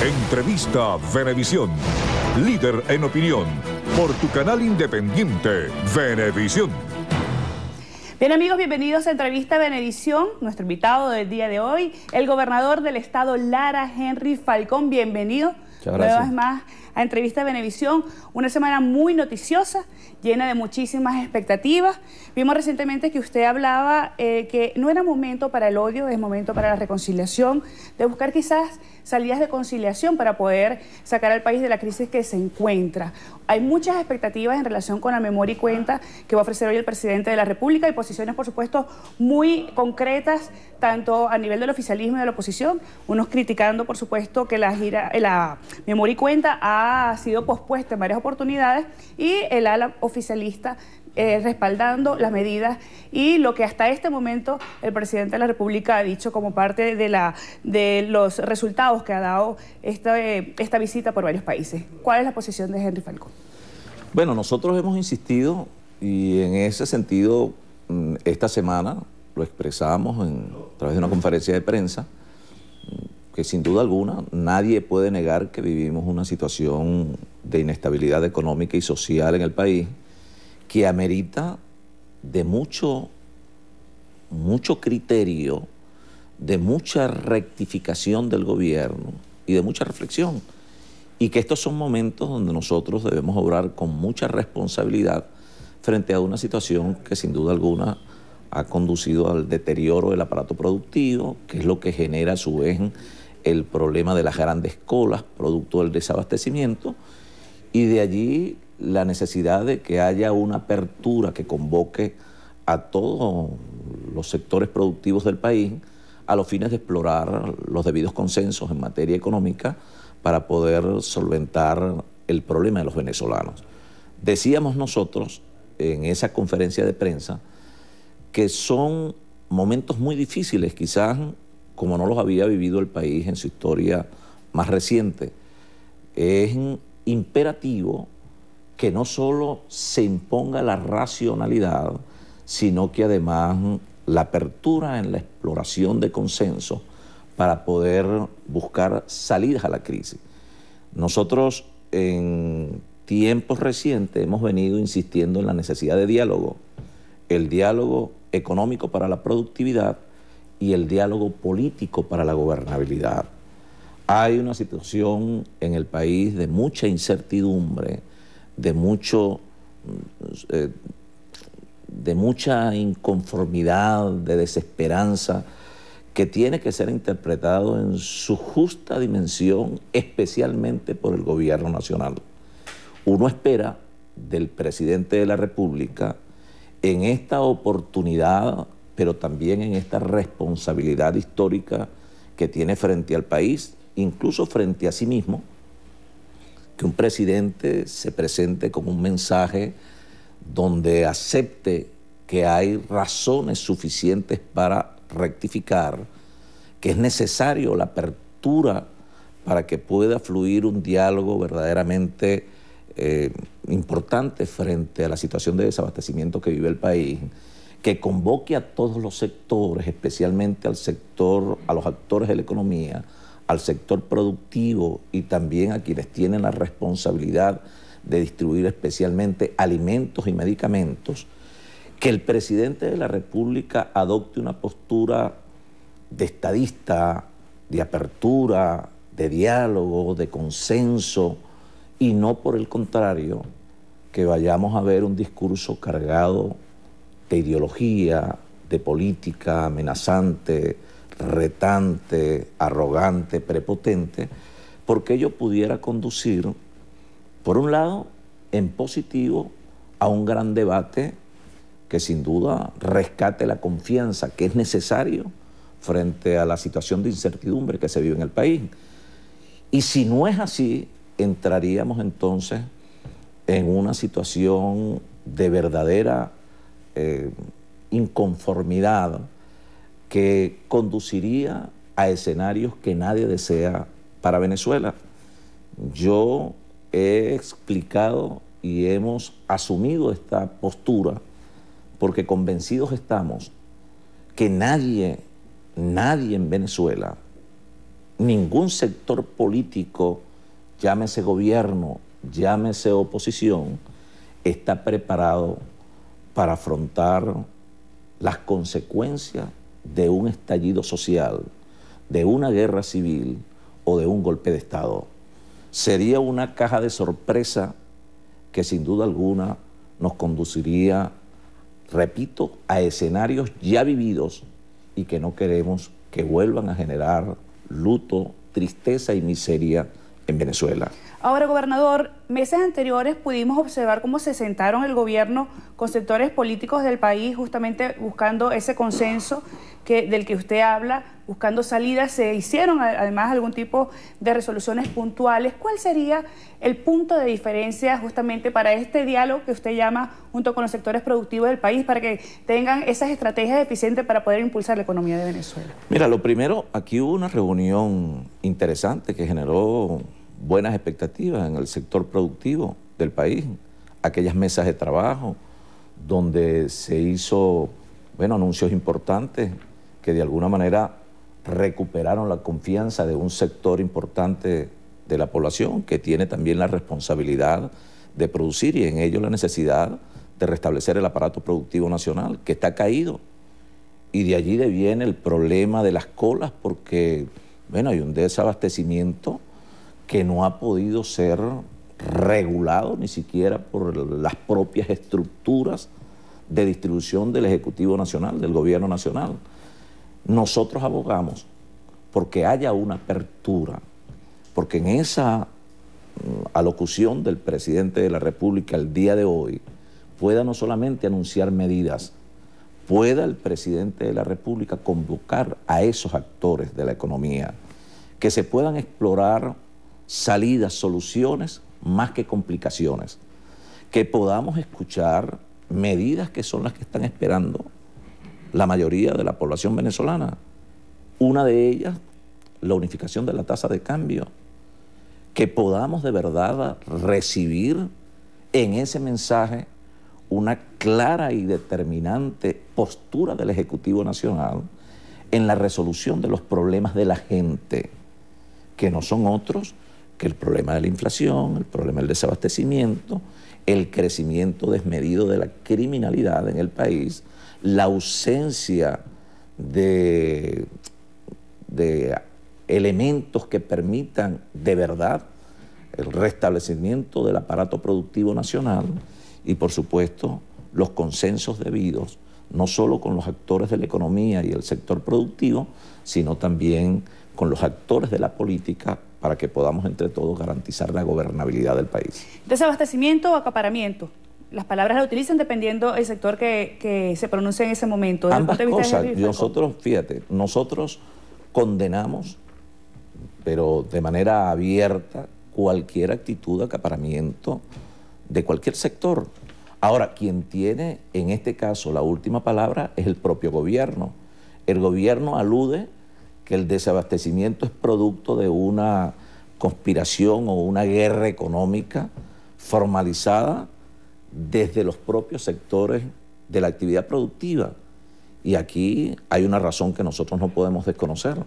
Entrevista Venevisión, líder en opinión, por tu canal independiente, Venevisión. Bien amigos, bienvenidos a Entrevista Venevisión. Nuestro invitado del día de hoy, el gobernador del estado Lara, Henry Falcón. Bienvenido. Muchas gracias. Una vez más a Entrevista Venevisión. Una semana muy noticiosa, llena de muchísimas expectativas. Vimos recientemente que usted hablaba que no era momento para el odio, es momento para la reconciliación, de buscar quizás salidas de conciliación para poder sacar al país de la crisis que se encuentra. Hay muchas expectativas en relación con la memoria y cuenta que va a ofrecer hoy el presidente de la República y posiciones, por supuesto, muy concretas, tanto a nivel del oficialismo y de la oposición, unos criticando, por supuesto, que la memoria y cuenta ha sido pospuesta en varias oportunidades y el ala oficialista respaldando las medidas y lo que hasta este momento el presidente de la República ha dicho como parte de los resultados que ha dado esta visita por varios países. ¿Cuál es la posición de Henry Falcón? Bueno, nosotros hemos insistido y en ese sentido esta semana lo expresamos a través de una conferencia de prensa que sin duda alguna nadie puede negar que vivimos una situación de inestabilidad económica y social en el país que amerita de mucho criterio, de mucha rectificación del gobierno y de mucha reflexión. Y que estos son momentos donde nosotros debemos obrar con mucha responsabilidad frente a una situación que sin duda alguna ha conducido al deterioro del aparato productivo, que es lo que genera a su vez el problema de las grandes colas, producto del desabastecimiento, y de allí la necesidad de que haya una apertura que convoque a todos los sectores productivos del país a los fines de explorar los debidos consensos en materia económica para poder solventar el problema de los venezolanos. Decíamos nosotros en esa conferencia de prensa que son momentos muy difíciles, quizás como no los había vivido el país en su historia más reciente. Es imperativo que no solo se imponga la racionalidad, sino que además la apertura en la exploración de consenso para poder buscar salidas a la crisis. Nosotros en tiempos recientes hemos venido insistiendo en la necesidad de diálogo, el diálogo económico para la productividad y el diálogo político para la gobernabilidad. Hay una situación en el país de mucha incertidumbre, de mucha inconformidad, de desesperanza, que tiene que ser interpretado en su justa dimensión, especialmente por el gobierno nacional. Uno espera del presidente de la República, en esta oportunidad, pero también en esta responsabilidad histórica que tiene frente al país, incluso frente a sí mismo, que un presidente se presente con un mensaje donde acepte que hay razones suficientes para rectificar, que es necesario la apertura para que pueda fluir un diálogo verdaderamente importante frente a la situación de desabastecimiento que vive el país, que convoque a todos los sectores, especialmente a los actores de la economía, al sector productivo y también a quienes tienen la responsabilidad de distribuir especialmente alimentos y medicamentos, que el presidente de la República adopte una postura de estadista, de apertura, de diálogo, de consenso, y no por el contrario, que vayamos a ver un discurso cargado de ideología, de política amenazante, retante, arrogante, prepotente, porque ello pudiera conducir, por un lado, en positivo, a un gran debate que sin duda rescate la confianza que es necesario frente a la situación de incertidumbre que se vive en el país. Y si no es así, entraríamos entonces en una situación de verdadera inconformidad que conduciría a escenarios que nadie desea para Venezuela. Yo he explicado y hemos asumido esta postura porque convencidos estamos que nadie en Venezuela ningún sector político, llámese gobierno, llámese oposición, está preparado para afrontar las consecuencias de un estallido social, de una guerra civil o de un golpe de Estado. Sería una caja de sorpresa que sin duda alguna nos conduciría, repito, a escenarios ya vividos y que no queremos que vuelvan a generar luto, tristeza y miseria en Venezuela. Ahora, gobernador, meses anteriores pudimos observar cómo se sentaron el gobierno con sectores políticos del país justamente buscando ese consenso del que usted habla, buscando salidas. Se hicieron además algún tipo de resoluciones puntuales. ¿Cuál sería el punto de diferencia justamente para este diálogo que usted llama junto con los sectores productivos del país para que tengan esas estrategias eficientes para poder impulsar la economía de Venezuela? Mira, lo primero, aquí hubo una reunión interesante que generó buenas expectativas en el sector productivo del país, aquellas mesas de trabajo donde se hizo, anuncios importantes que de alguna manera recuperaron la confianza de un sector importante de la población que tiene también la responsabilidad de producir y en ello la necesidad de restablecer el aparato productivo nacional que está caído. Y de allí viene el problema de las colas porque, hay un desabastecimiento que no ha podido ser regulado ni siquiera por las propias estructuras de distribución del Ejecutivo Nacional, del Gobierno Nacional. Nosotros abogamos porque haya una apertura, porque en esa alocución del presidente de la República el día de hoy pueda no solamente anunciar medidas, pueda el presidente de la República convocar a esos actores de la economía, que se puedan explorar salidas, soluciones, más que complicaciones, que podamos escuchar medidas que son las que están esperando la mayoría de la población venezolana. Una de ellas, la unificación de la tasa de cambio, que podamos de verdad recibir en ese mensaje una clara y determinante postura del Ejecutivo Nacional en la resolución de los problemas de la gente, que no son otros que el problema de la inflación, el problema del desabastecimiento, el crecimiento desmedido de la criminalidad en el país, la ausencia de elementos que permitan de verdad el restablecimiento del aparato productivo nacional y, por supuesto, los consensos debidos, no solo con los actores de la economía y el sector productivo, sino también con los actores de la política para que podamos entre todos garantizar la gobernabilidad del país. ¿Desabastecimiento o acaparamiento? Las palabras las utilizan dependiendo del sector que se pronuncie en ese momento. Ambas cosas. Nosotros, fíjate, nosotros condenamos, pero de manera abierta, cualquier actitud de acaparamiento de cualquier sector. Ahora, quien tiene en este caso la última palabra es el propio gobierno. El gobierno alude que el desabastecimiento es producto de una conspiración o una guerra económica formalizada desde los propios sectores de la actividad productiva. Y aquí hay una razón que nosotros no podemos desconocer.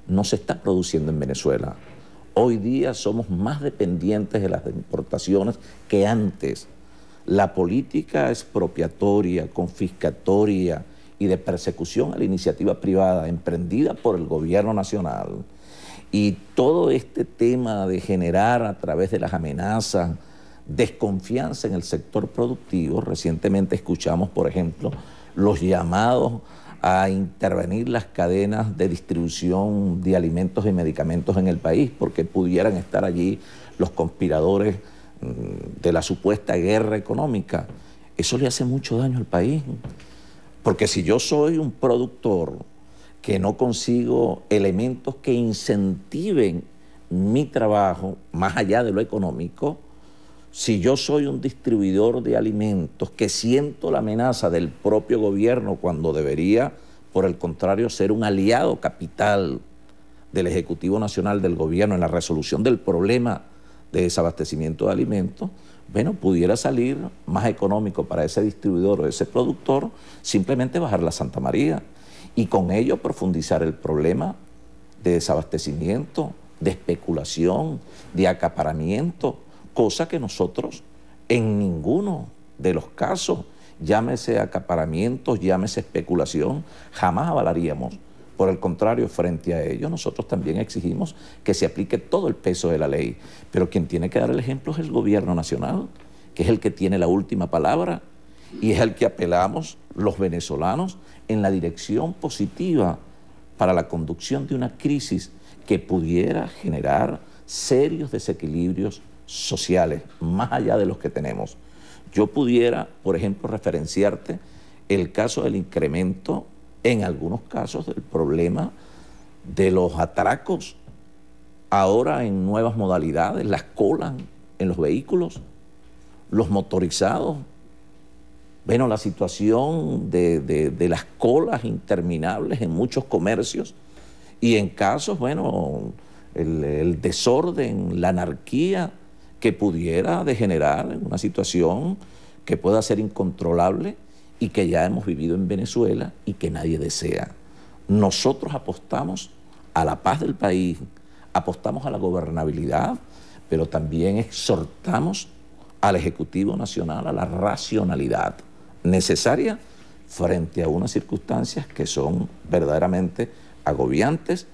No se está produciendo en Venezuela. Hoy día somos más dependientes de las importaciones que antes. La política expropiatoria, confiscatoria y de persecución a la iniciativa privada emprendida por el gobierno nacional y todo este tema de generar a través de las amenazas desconfianza en el sector productivo. Recientemente escuchamos, por ejemplo, los llamados a intervenir las cadenas de distribución de alimentos y medicamentos en el país porque pudieran estar allí los conspiradores de la supuesta guerra económica. Eso le hace mucho daño al país. Porque si yo soy un productor que no consigo elementos que incentiven mi trabajo más allá de lo económico, si yo soy un distribuidor de alimentos que siento la amenaza del propio gobierno cuando debería, por el contrario, ser un aliado capital del Ejecutivo Nacional del Gobierno en la resolución del problema de desabastecimiento de alimentos, pudiera salir más económico para ese distribuidor o ese productor simplemente bajar la Santa María y con ello profundizar el problema de desabastecimiento, de especulación, de acaparamiento, cosa que nosotros en ninguno de los casos, llámese acaparamiento, llámese especulación, jamás avalaríamos. Por el contrario, frente a ello, nosotros también exigimos que se aplique todo el peso de la ley. Pero quien tiene que dar el ejemplo es el gobierno nacional, que es el que tiene la última palabra y es al que apelamos los venezolanos en la dirección positiva para la conducción de una crisis que pudiera generar serios desequilibrios sociales, más allá de los que tenemos. Yo pudiera, por ejemplo, referenciarte el caso del incremento, en algunos casos, del problema de los atracos, ahora en nuevas modalidades, las colas en los vehículos, los motorizados. Bueno, la situación de las colas interminables en muchos comercios y en casos, bueno, el desorden, la anarquía que pudiera degenerar en una situación que pueda ser incontrolable y que ya hemos vivido en Venezuela y que nadie desea. Nosotros apostamos a la paz del país, apostamos a la gobernabilidad, pero también exhortamos al Ejecutivo Nacional a la racionalidad necesaria frente a unas circunstancias que son verdaderamente agobiantes,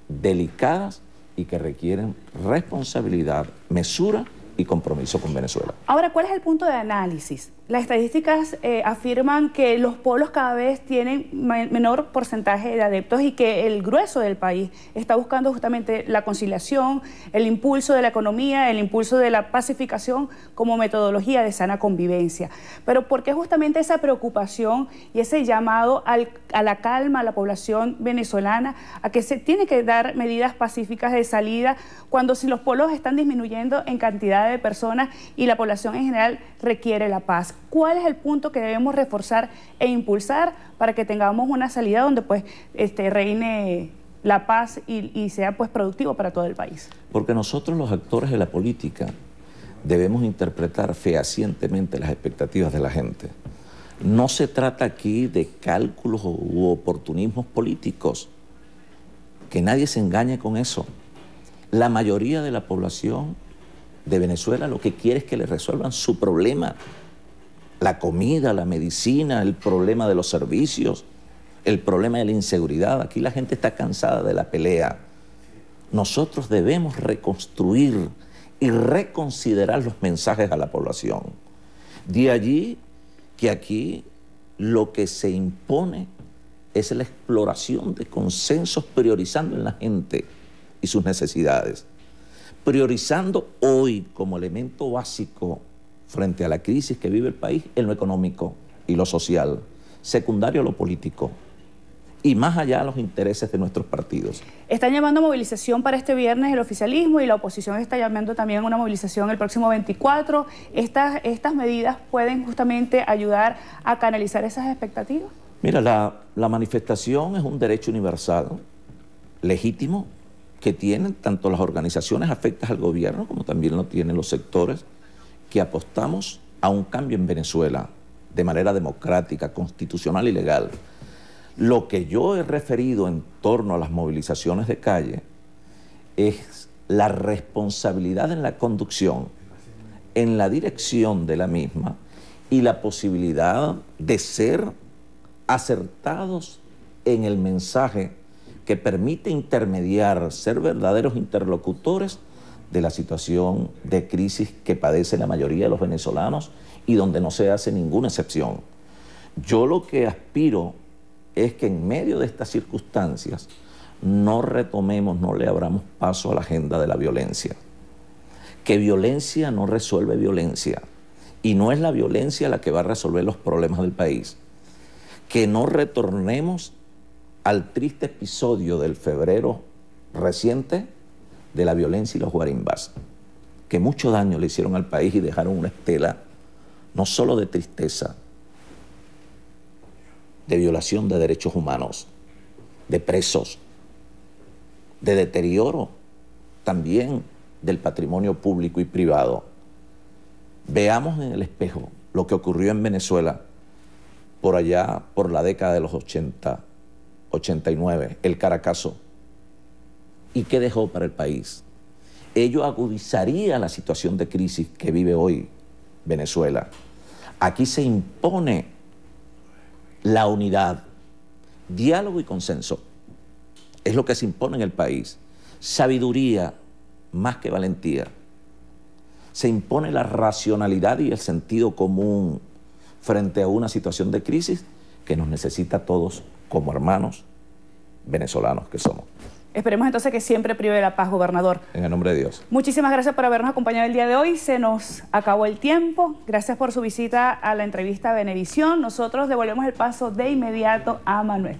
delicadas y que requieren responsabilidad, mesura y compromiso con Venezuela. Ahora, ¿cuál es el punto de análisis? Las estadísticas afirman que los polos cada vez tienen menor porcentaje de adeptos y que el grueso del país está buscando justamente la conciliación, el impulso de la economía, el impulso de la pacificación como metodología de sana convivencia. Pero ¿por qué justamente esa preocupación y ese llamado a la calma a la población venezolana, a que se tiene que dar medidas pacíficas de salida cuando si los polos están disminuyendo en cantidad de personas y la población en general requiere la paz? ¿Cuál es el punto que debemos reforzar e impulsar para que tengamos una salida donde pues reine la paz y sea pues productivo para todo el país? Porque nosotros los actores de la política debemos interpretar fehacientemente las expectativas de la gente. No se trata aquí de cálculos u oportunismos políticos. Que nadie se engañe con eso. La mayoría de la población de Venezuela lo que quiere es que le resuelvan su problema. La comida, la medicina, el problema de los servicios, el problema de la inseguridad. Aquí la gente está cansada de la pelea. Nosotros debemos reconstruir y reconsiderar los mensajes a la población. De allí que aquí lo que se impone es la exploración de consensos priorizando en la gente y sus necesidades. Priorizando hoy como elemento básico frente a la crisis que vive el país en lo económico y lo social, secundario a lo político y más allá de los intereses de nuestros partidos. Están llamando a movilización para este viernes el oficialismo y la oposición está llamando también a una movilización el próximo 24. ¿Estas medidas pueden justamente ayudar a canalizar esas expectativas? Mira, la manifestación es un derecho universal, legítimo, que tienen tanto las organizaciones afectas al gobierno como también lo tienen los sectores que apostamos a un cambio en Venezuela de manera democrática, constitucional y legal. Lo que yo he referido en torno a las movilizaciones de calle es la responsabilidad en la conducción, en la dirección de la misma y la posibilidad de ser acertados en el mensaje que permite intermediar, ser verdaderos interlocutores de la situación de crisis que padece la mayoría de los venezolanos y donde no se hace ninguna excepción. Yo lo que aspiro es que en medio de estas circunstancias no retomemos, no le abramos paso a la agenda de la violencia. Que violencia no resuelve violencia y no es la violencia la que va a resolver los problemas del país. Que no retornemos al triste episodio del febrero reciente de la violencia y los guarimbas, que mucho daño le hicieron al país y dejaron una estela no solo de tristeza, de violación de derechos humanos, de presos, de deterioro también del patrimonio público y privado. Veamos en el espejo lo que ocurrió en Venezuela por allá, por la década de los 80, 89, el Caracazo, ¿Y qué dejó para el país? Ello agudizaría la situación de crisis que vive hoy Venezuela. Aquí se impone la unidad, diálogo y consenso. Es lo que se impone en el país. Sabiduría más que valentía. Se impone la racionalidad y el sentido común frente a una situación de crisis que nos necesita a todos como hermanos venezolanos que somos. Esperemos entonces que siempre prive la paz, gobernador. En el nombre de Dios. Muchísimas gracias por habernos acompañado el día de hoy. Se nos acabó el tiempo. Gracias por su visita a la entrevista a Venevisión. Nosotros devolvemos el paso de inmediato a Manuel.